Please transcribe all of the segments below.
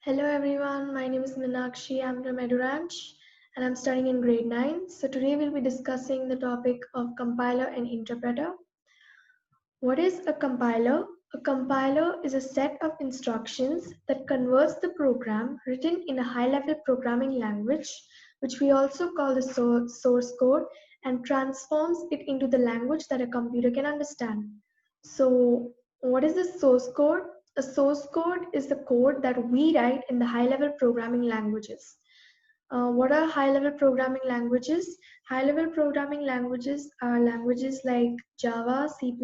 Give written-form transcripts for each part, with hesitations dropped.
Hello everyone, my name is Minakshi. I'm from EduRanch and I'm studying in grade 9. So today we'll be discussing the topic of compiler and interpreter. What is a compiler? A compiler is a set of instructions that converts the program written in a high-level programming language, which we also call the source code, and transforms it into the language that a computer can understand. So what is the source code? A source code is the code that we write in the high-level programming languages. What are high-level programming languages? High-level programming languages are languages like Java, C++,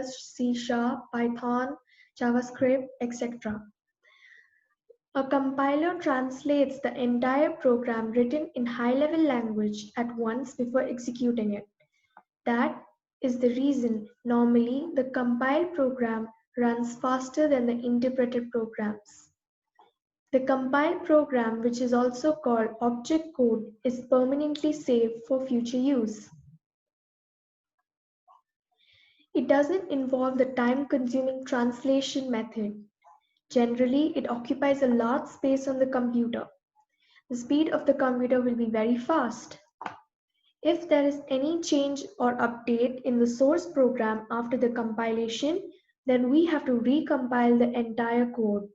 C Sharp, Python, JavaScript, etc. A compiler translates the entire program written in high-level language at once before executing it. That is the reason normally the compiled program runs faster than the interpreted programs. The compiled program, which is also called object code, is permanently saved for future use. It doesn't involve the time-consuming translation method. Generally, it occupies a large space on the computer. The speed of the computer will be very fast. If there is any change or update in the source program after the compilation, then we have to recompile the entire code.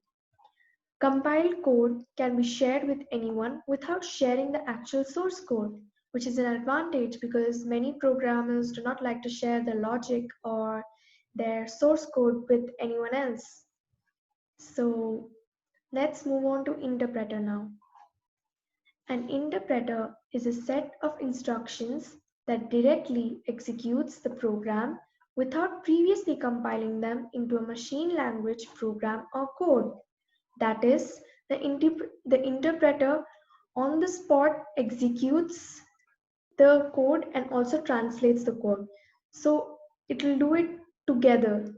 Compiled code can be shared with anyone without sharing the actual source code, which is an advantage because many programmers do not like to share their logic or their source code with anyone else. So let's move on to interpreter now. An interpreter is a set of instructions that directly executes the program without previously compiling them into a machine language program or code. That is, the interpreter on the spot executes the code and also translates the code. So it will do it together.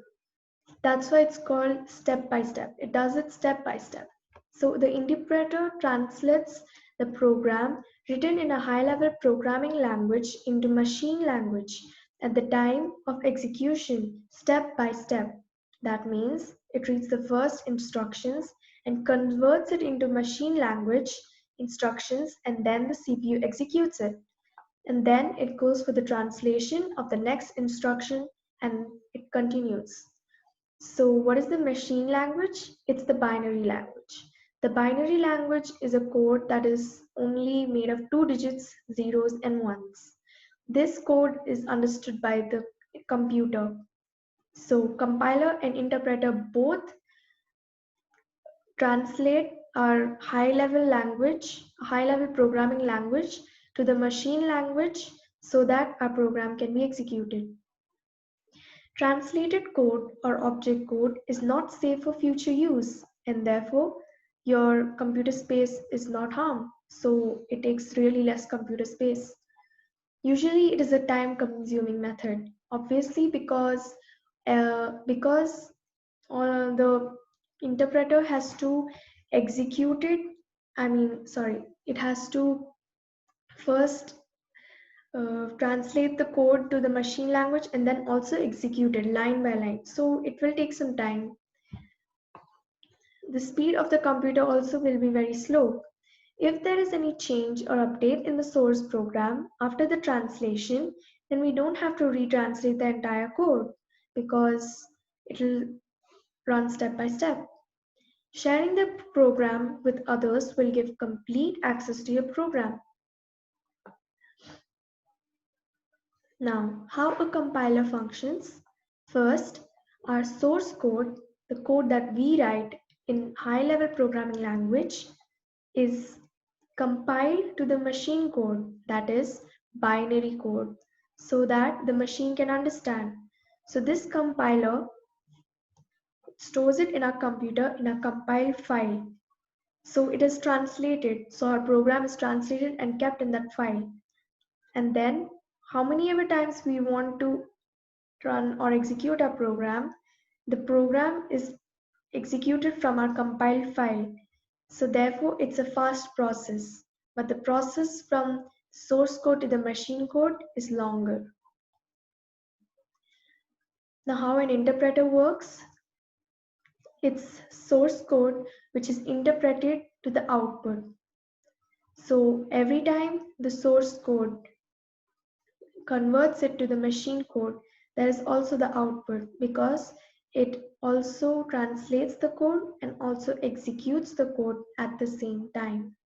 That's why it's called step by step. It does it step by step. So the interpreter translates the program written in a high-level programming language into machine language at the time of execution, step by step. That means it reads the first instructions and converts it into machine language instructions, and then the CPU executes it. And then it goes for the translation of the next instruction and it continues. So what is the machine language? It's the binary language. The binary language is a code that is only made of 2 digits, zeros and ones. This code is understood by the computer. So compiler and interpreter both translate our high-level language, high-level programming language to the machine language so that our program can be executed. Translated code or object code is not safe for future use, and therefore your computer space is not harmed. So it takes really less computer space. Usually it is a time consuming method, obviously because the interpreter has to execute it. It has to first translate the code to the machine language and then also execute it line by line. So it will take some time. The speed of the computer also will be very slow. If there is any change or update in the source program after the translation, then we don't have to retranslate the entire code because it will run step by step. Sharing the program with others will give complete access to your program. Now, how a compiler functions. First, our source code, the code that we write in high-level programming language, is compiled to the machine code, that is binary code, so that the machine can understand. So this compiler stores it in our computer in a compiled file. So it is translated, so our program is translated and kept in that file. And then how many ever times we want to run or execute our program, the program is executed from our compiled file. So therefore it's a fast process, but the process from source code to the machine code is longer. Now how an interpreter works, its source code which is interpreted to the output. So every time the source code converts it to the machine code, there is also the output, because it also translates the code and also executes the code at the same time.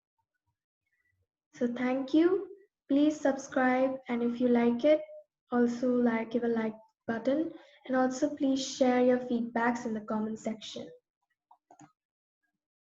So thank you. Please subscribe, and if you like it, also give a like button, and also please share your feedbacks in the comment section.